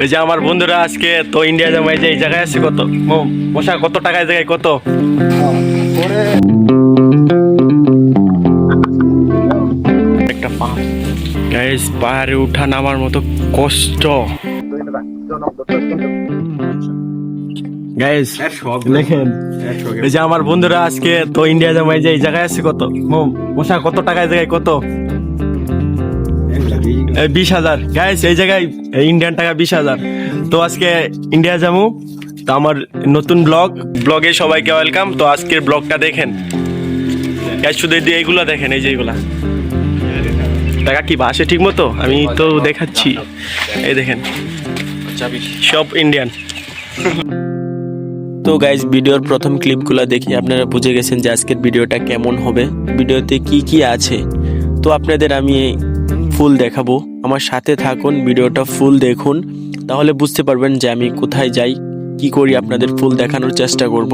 এই যে আমার বন্ধুরা আজকে তো ইন্ডিয়া যাবো, এই যে এই জায়গায় আছে কত মশা, কত টাকায় জায়গায় কত একটা গাইস, পাহাড়ে উঠা নামার মতো কষ্ট গাইস। দেখেন এই যে আমার বন্ধুরা আজকে তো ইন্ডিয়া যাবো, এই যে এই জায়গায় আছে কত মশা, কত টাকায় জায়গায় কত 20,000 গাইস। এই জায়গায় ইন্ডিয়ান টাকা 20,000। তো আজকে ইন্ডিয়া যাবো, তো আমার নতুন ব্লগে সবাইকে ওয়েলকাম। তো আজকের ব্লগটা দেখেন গাইস, শুধু এইগুলা দেখেন, এই যে এইগুলা টাকা কি বাসে ঠিক মতো আমি তো দেখাচ্ছি, এই দেখেন সব ইন্ডিয়ান। তো গাইজ, ভিডিওর প্রথম ক্লিপগুলো দেখে আপনারা বুঝে গেছেন যে আজকের ভিডিওটা কেমন হবে, ভিডিওতে কি কি আছে। তো আপনাদের আমি ফুল দেখাবো, আমার সাথে থাকুন, ভিডিওটা ফুল দেখুন, তাহলে বুঝতে পারবেন যে আমি কোথায় যাই, কি করি, আপনাদের ফুল দেখানোর চেষ্টা করব।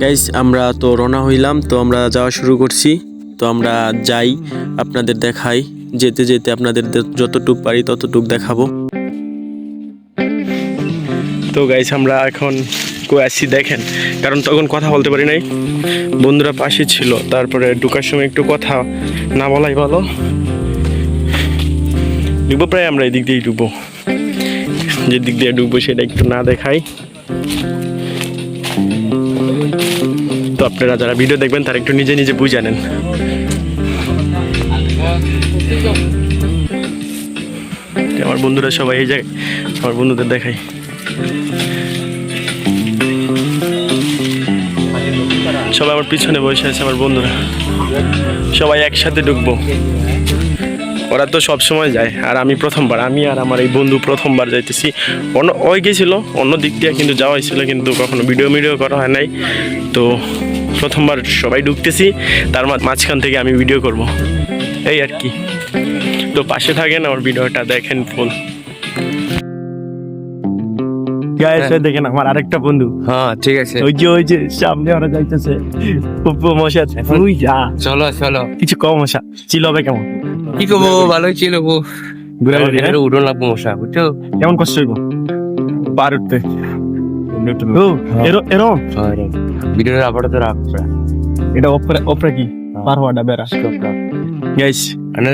গাইজ, আমরা তো রওনা হইলাম, তো আমরা যাওয়া শুরু করছি। তো আমরা যাই, আপনাদের দেখাই, যেতে যেতে আপনাদের যতটুক পারি ততটুক দেখাবো। তো গাইস, আমরা এখন কই আসছি দেখেন, কারণ তখন কথা বলতে পারি নাই, বন্ধুরা পাশে ছিল। তারপরে ঢুকার সময় একটু কথা না বলাই ভালো। ঢুকবো প্রায়, আমরা এদিক দিয়েই ঢুকবো, যে দিক দিয়ে ঢুকবো সেটা একটু না দেখাই। তো আপনারা যারা ভিডিও দেখবেন তারা একটু নিজে নিজে বুঝে নেন। আমার বন্ধুরা সবাই এই জায়গায়, আমার বন্ধুদের দেখাই। সবাই আমার পিছনে বসে আছে, আমার বন্ধুরা সবাই একসাথে ঢুকবো। ওরা তো সব সময় যায়, আর আমি প্রথমবার, আমি আর আমার এই বন্ধু প্রথমবার যাইতেছি। ওই গেছিল অন্য দিক দিয়ে, কিন্তু যাওয়া হয়েছিল, কিন্তু কখনো ভিডিও করা হয় নাই। তো প্রথমবার সবাই ঢুকতেছি, তার মাঝখান থেকে আমি ভিডিও করব, এই আর কি। তো পাশে থাকেন, আমার ভিডিওটা দেখেন ফুল। দেখেন আমার আরেকটা বন্ধু, হ্যাঁ ঠিক আছে, ওই যে সামনে ওরা যাইতেছে, মশা তুই যা, চলো চলো। কিছু কম মশা ছিল হবে কেমন, কি করবো, ভালোই ছিল গো, উঠোন লাগবো মশা, বুঝছো কেমন কষ্ট হইব পার উঠতে। এরম ভিডিওটা আপাতত রাখবো, এটা ওপরে কি পার হওয়াটা বেড়া গাইস,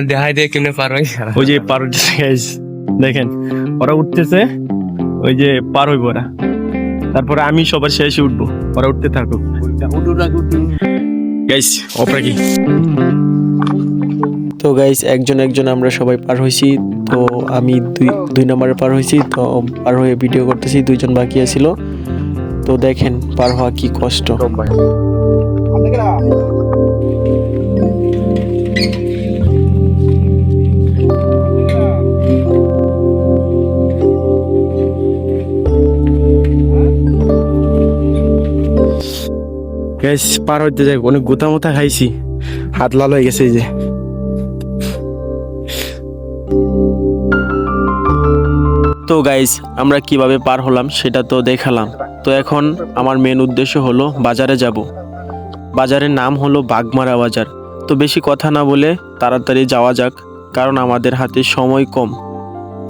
দেখাই দিয়ে কেমনে পার হয়। ওই যে পার উঠতেছে গাইস, দেখেন ওরা উঠতেছে, ওই যে পার হইব ওরা, তারপরে আমি সবার শেষে উঠবো, ওরা উঠতে থাকুক গাইস। ওপরে কি, তো গাইস, একজন আমরা সবাই পার হয়েছি। তো আমি দুই নম্বরে পার হয়েছি, তো পার হয়ে ভিডিও করতেছি, 2জন বাকি আছিল। তো দেখেন পার হওয়া কি কষ্ট। গাইস পার হইতে যাই, অনেক গোতা মোতা খাইছি, হাত লাল হয়ে গেছে। এই যে তো গাইস, আমরা কিভাবে পার হলাম সেটা তো দেখালাম। তো এখন আমার মেন উদ্দেশ্য হলো বাজারে যাব। বাজারের নাম হলো বাগমারা বাজার। তো বেশি কথা না বলে তাড়াতাড়ি যাওয়া যাক, কারণ আমাদের হাতে সময় কম,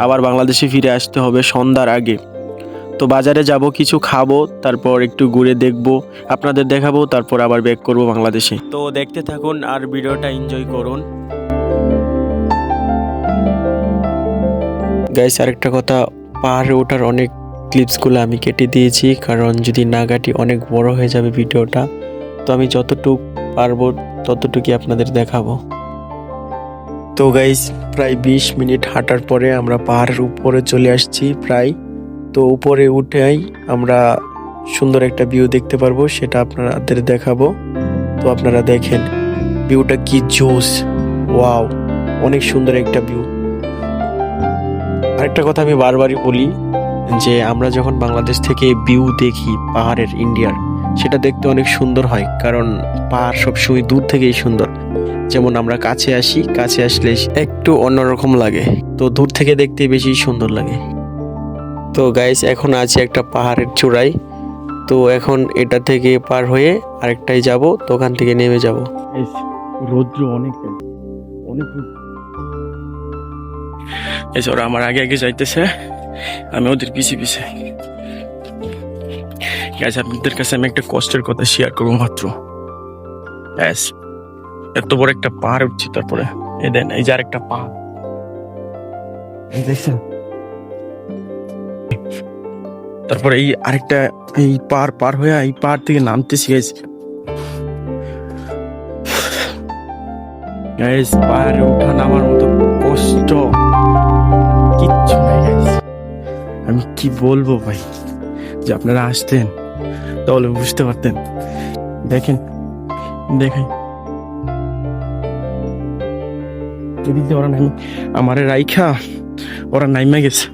আবার বাংলাদেশে ফিরে আসতে হবে সন্ধ্যার আগে। তো বাজারে যাব, কিছু খাবো, তারপর একটু ঘুরে দেখবো, আপনাদের দেখাবো, তারপর আবার ব্যাক করব বাংলাদেশে। তো দেখতে থাকুন আর ভিডিওটা এনজয় করুন। গাইস, আরেকটা কথা, পাহাড়ে ওঠার অনেক ক্লিপসগুলো আমি কেটে দিয়েছি, কারণ যদি না কাটি অনেক বড় হয়ে যাবে ভিডিওটা। তো আমি যতটুকু পারবো ততটুকুই আপনাদের দেখাবো। তো গাইস, প্রায় 20 মিনিট হাঁটার পরে আমরা পাহাড়ের উপরে চলে আসছি প্রায়। তো উপরে উঠেই আমরা সুন্দর একটা ভিউ দেখতে পারবো, সেটা আপনাদের দেখাবো। তো আপনারা দেখেন ভিউটা কি জোস, ওয়াও, অনেক সুন্দর একটা ভিউ। আরেকটা কথা আমি বারবারই বলি, যে আমরা যখন বাংলাদেশ থেকে ভিউ দেখি পাহাড়ের ইন্ডিয়ার, সেটা দেখতে অনেক সুন্দর হয়, কারণ পাহাড় সবসময় দূর থেকেই সুন্দর। যেমন আমরা কাছে আসি, কাছে আসলে একটু অন্যরকম লাগে, তো দূর থেকে দেখতে বেশি সুন্দর লাগে। তো গাইস, এখন আছি একটা পাহাড়ের চূড়ায়। তো এখন এটা থেকে পার হয়ে আরেকটাই যাব, তো ওখান থেকে নেমে যাব। রৌদ্র অনেক অনেক এই যে ওরা আমার আগে আগে যাইতেছে, আমি ওদের পিছিয়ে পিছিয়ে। গাইস আপনাদের কাছে আমি একটা কষ্টের কথা শেয়ার করবো মাত্র। ব্যাস, এত বড় একটা পাহাড় উঠছি, তারপরে এই দেন এই যে আরেকটা পাহাড় দেখছেন, তারপরে এই আরেকটা এই পার হয়ে এই পাহাড় থেকে নামতেছি গাইস। গাইস পাহাড়ে ওঠা নামার মতো কষ্ট কিচ্ছু নাই গাইস। আমি কি বলবো ভাই, যে আপনারা আসতেন তাহলে বুঝতে পারতেন। দেখেন দেখেন এদিকে ওরা নাই, আমারে রাইখা ওরা নাইমা গেছে।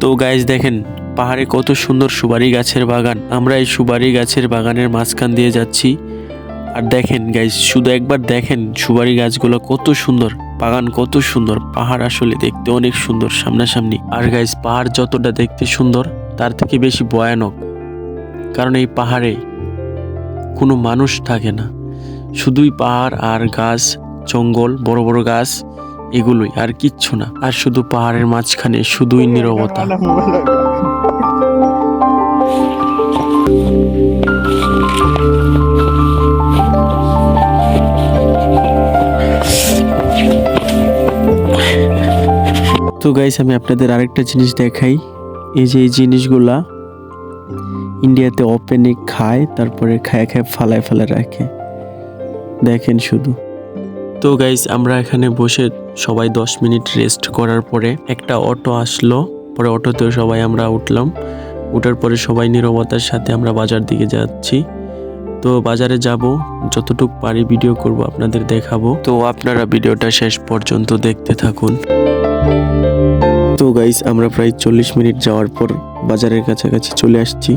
তো গাইজ দেখেন পাহাড়ে কত সুন্দর সুপারি গাছের বাগান। আমরা এই সুপারি গাছের বাগানের মাঝখান দিয়ে যাচ্ছি। আর দেখেন গাইজ, শুধু একবার দেখেন সুপারি গাছগুলো কত সুন্দর, বাগান কত সুন্দর, পাহাড় আসলে দেখতে অনেক সুন্দর সামনাসামনি। আর গাইজ পাহাড় যতটা দেখতে সুন্দর তার থেকে বেশি ভয়ানক, কারণ এই পাহাড়ে কোনো মানুষ থাকে না, শুধুই পাহাড় আর গাছ, জঙ্গল, বড় বড় গাছ, এগুলোই আর কিচ্ছু না। আর শুধু পাহাড়ের মাঝখানে শুধুই নীরবতা। তো গাইস আমি আপনাদের আরেকটা জিনিস দেখাই। এই যে এই জিনিসগুলা ইন্ডিয়াতে ওপেনে খায়, তারপরে খায় খায় ফালায় ফালায় রাখে, দেখেন শুধু। তো গাইস আমরা এখানে বসে সবাই 10 মিনিট রেস্ট করার পরে একটা অটো আসলো, পরে অটোতেও সবাই আমরা উঠলাম। ওঠার পরে সবাই নীরবতার সাথে আমরা বাজার দিকে যাচ্ছি। তো বাজারে যাব, যতটুকু পারি ভিডিও করব, আপনাদের দেখাবো। তো আপনারা ভিডিওটা শেষ পর্যন্ত দেখতে থাকুন। তো গাইস আমরা প্রায় 40 মিনিট যাওয়ার পর বাজারের কাছাকাছি চলে আসছি।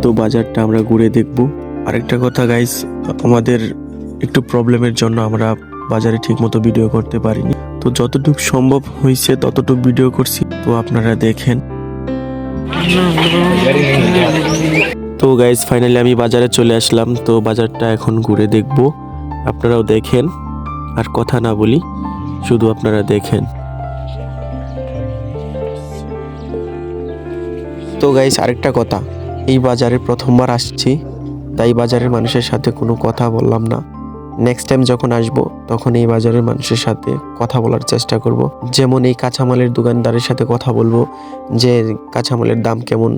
তো বাজারটা আমরা ঘুরে দেখব। আরেকটা কথা গাইস, আমাদের একটু প্রবলেমের জন্য আমরা বাজারে ঠিকমতো ভিডিও করতে পারিনি। তো যতটুকু সম্ভব হয়েছে ততটুকু ভিডিও করছি, তো আপনারা দেখেন। তো গাইস ফাইনালি আমি বাজারে চলে আসলাম। তো বাজারটা এখন ঘুরে দেখব, আপনারাও দেখেন। আর কথা না বলি, শুধু আপনারা দেখেন। তো গাইস আরেকটা কথা, এই বাজারে প্রথমবার আসছি, তাই বাজারের মানুষের সাথে কোনো কথা বললাম না। নেক্সট টাইম যখন আসবো তখন এই বাজারের মানুষের সাথে কথা বলার চেষ্টা করব। যেমন এই কাঁচামালের দোকানদারের সাথে কথা বলবো, যে কাঁচামালের দাম কেমন,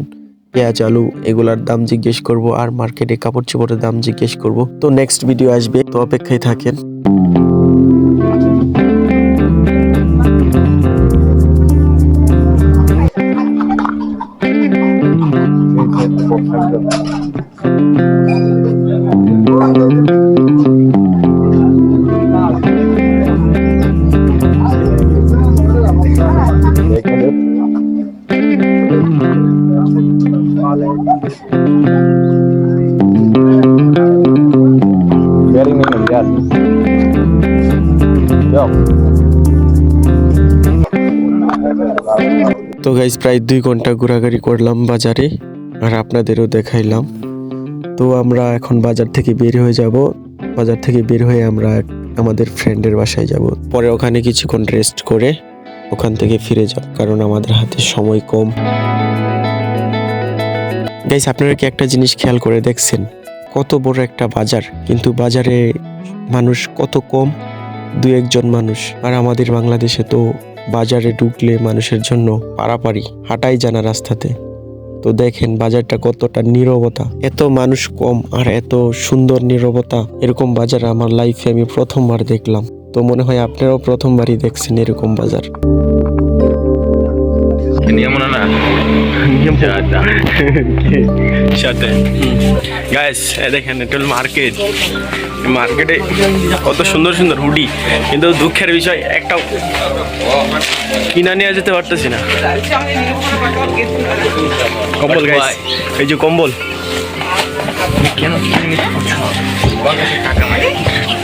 পেঁয়াজ আলু এগুলার দাম জিজ্ঞেস করব, আর মার্কেটে কাপড় চোপড়ের দাম জিজ্ঞেস করব। তো নেক্সট ভিডিও আসবে, তো অপেক্ষায় থাকেন। তো গাইস প্রায় 2 ঘন্টা ঘোরাঘুরি করলাম বাজারে, আর আপনাদেরও দেখাইলাম। তো আমরা এখন বাজার থেকে বের হয়ে যাব। বাজার থেকে বের হয়ে আমরা আমাদের ফ্রেন্ডের বাসায় যাব, পরে ওখানে কিছুক্ষণ রেস্ট করে ওখান থেকে ফিরে যাব, কারণ আমাদের হাতে সময় কম। গাইস আপনারা কি একটা জিনিস খেয়াল করে দেখছেন, কত বড় একটা বাজার, কিন্তু বাজারে মানুষ কত কম, 2-1 জন মানুষ। আর আমাদের বাংলাদেশে তো বাজারে ঢুকলে মানুষের জন্য পারাপারি হাঁটাই জানা রাস্তাতে। তো দেখেন বাজারটা কতটা নীরবতা, এত মানুষ কম আর এত সুন্দর নীরবতা। এরকম বাজার আমার লাইফে আমি প্রথমবার দেখলাম। তো মনে হয় আপনারাও প্রথমবারই দেখছেন এরকম বাজার। সাথে গাইস দেখেন এটা হল মার্কেট। মার্কেটে কত সুন্দর সুন্দর হুডি, কিন্তু দুঃখের বিষয় একটা কিনা নিয়ে যেতে পারতেছি না। কম্বল গাইস, এই যে কম্বল,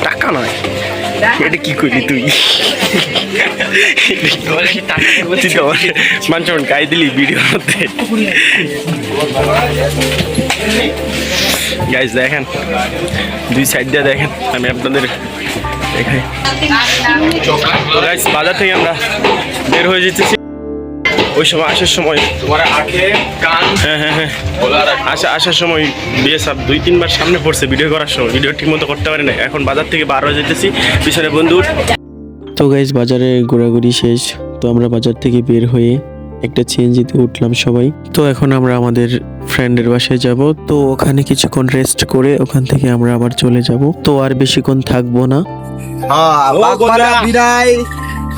টাকা নয়, এটা কি করলি তুই? মানুষ গায়ে দিলি ভিডিওর মধ্যে। গাইস দেখেন 2 সাইড দিয়ে দেখেন, আমি আপনাদের দেখাই। তো গাইস বাজার থেকে আমরা বের হয়ে যেতেছি। ওই সময় আসার সময় হ্যাঁ আসার সময় বিএসএফ 2-3 বার সামনে পড়ছে ভিডিও করার সময়, ভিডিও ঠিক মতো করতে পারি না। এখন বাজার থেকে বার হয়ে যেতেছি, পিছনে বন্ধু। তো গাইজ বাজারে ঘোরাঘুরি শেষ, তো আমরা বাজার থেকে বের হয়ে একটা সিএনজিতে উঠলাম সবাই। তো এখন আমরা আমাদের ফ্রেন্ডের বাসায় যাব। তো ওখানে কিছুক্ষণ রেস্ট করে ওখান থেকে আমরা আবার চলে যাব। তো আর বেশিক্ষণ থাকবো না।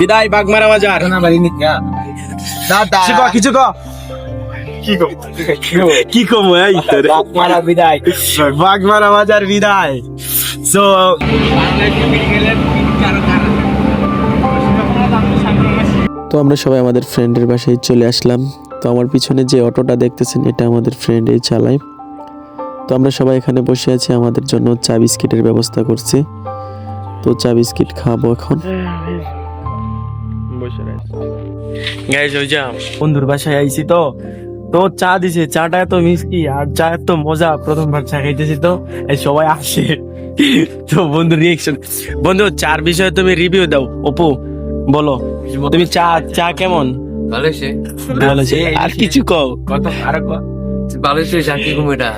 বিদায় বাগমারা বাজার। কিছু কি কম বাগমারা বাজার বিদায়। সো তো আমরা সবাই আমাদের ফ্রেন্ডের বাসায় চলে আসলাম। তো আমার পিছনে যে অটোটা দেখতেছেন এটা আমাদের ফ্রেন্ডই চালায়। তো আমরা সবাই এখানে বসে আছি, আমাদের জন্য চা বিস্কিটের ব্যবস্থা করছে। তো চা বিস্কিট খাবো এখন। গাইজ ওই যা বন্ধুর বাসায় আইছি, তো তো চা দিছে, চাটা এত মিষ্টি আর চা এত মজা, প্রথমবার চা খাইতেছি। তো এই সবাই আসে, তো বন্ধু রিয়েকশন। বন্ধু চার বিষয়ে তুমি রিভিউ দাও। অপু বলো তুমি চা কেমন? ভালো হয়েছে। ভালো আছে, আর কিছু কও। কত আর ভালো হয়েছে, চাকরি কম এটা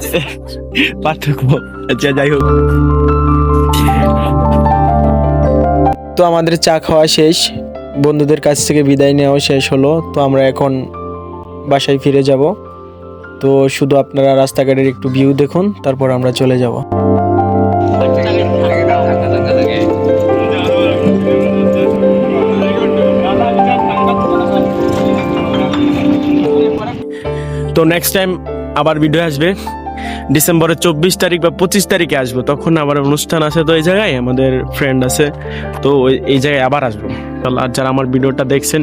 পার্থক্য। আচ্ছা যাই হোক, তো আমাদের চা খাওয়া শেষ, বন্ধুদের কাছ থেকে বিদায় নেওয়া শেষ হলো। তো আমরা এখন বাসায় ফিরে যাব। তো শুধু আপনারা রাস্তাঘাটের একটু ভিউ দেখুন, তারপর আমরা চলে যাব। তো নেক্সট টাইম আবার ভিডিও আসবে ডিসেম্বরের 24 তারিখ বা 25 তারিখে আসবো। তখন আবার অনুষ্ঠান আছে, তো এই জায়গায় আমাদের ফ্রেন্ড আছে, তো এই জায়গায় আবার আসবো। আর যারা আমার ভিডিওটা দেখছেন,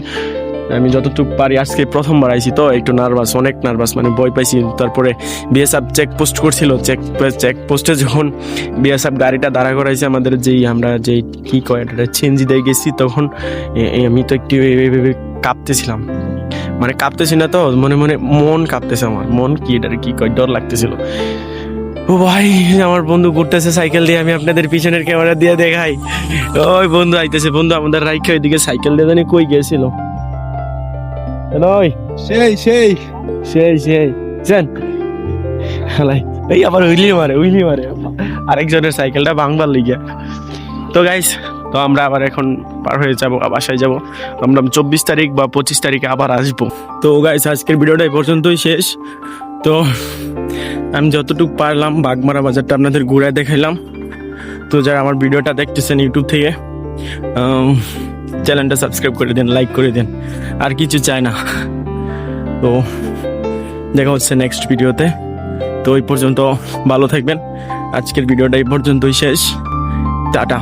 আমি যতটুকু পারি, আজকে প্রথমবার আইছি তো একটু নার্ভাস, অনেক নার্ভাস, মানে ভয় পাইছি। তারপরে বিএসএফ চেকপোস্ট করছিল, চেকপোস্টে যখন বিএসএফ গাড়িটা দাঁড়া করাইছে আমাদের, আমরা যেই কি কয় এটা চেঞ্জি দিয়ে গেছি, তখন আমি তো একটু কাঁপতেছিলাম, মানে কাঁপতেছি না তো, মনে মনে মন কাঁপতেছে, আমার মন কি এটা কি কয় ডর লাগতেছিল। ও ভাই, আমার বন্ধু ঘুরতেছে সাইকেল দিয়ে, আমি আপনাদের পিছনের ক্যামেরা দিয়ে দেখাই। ওই বন্ধু আইতেছে, বন্ধু আমাদের রাইখা ওইদিকে সাইকেল দিয়ে জানি কই গেছিল। এই আবার উইলি মারে আরেকজনের সাইকেলটা ভাঙবার লিগে। তো গাইস, তো আমরা আবার এখন পার হয়ে যাব, বাসায় যাব। আমরা 24 তারিখ বা 25 তারিখে আবার আসবো। তো গাইস, আজকের ভিডিওটা এই পর্যন্তই শেষ। তো আমি যতটুকু পারলাম বাগমারা বাজারটা আপনাদের ঘুরে দেখাইলাম। তো যারা আমার ভিডিওটা দেখতেছেন ইউটিউব থেকে, চ্যানেলটা সাবস্ক্রাইব করে দেন, লাইক করে দেন, আর কিছু চাই না। তো দেখা হচ্ছে নেক্সট ভিডিওতে। তো ওই পর্যন্ত ভালো থাকবেন। আজকের ভিডিওটা এই পর্যন্তই শেষ। টাটা।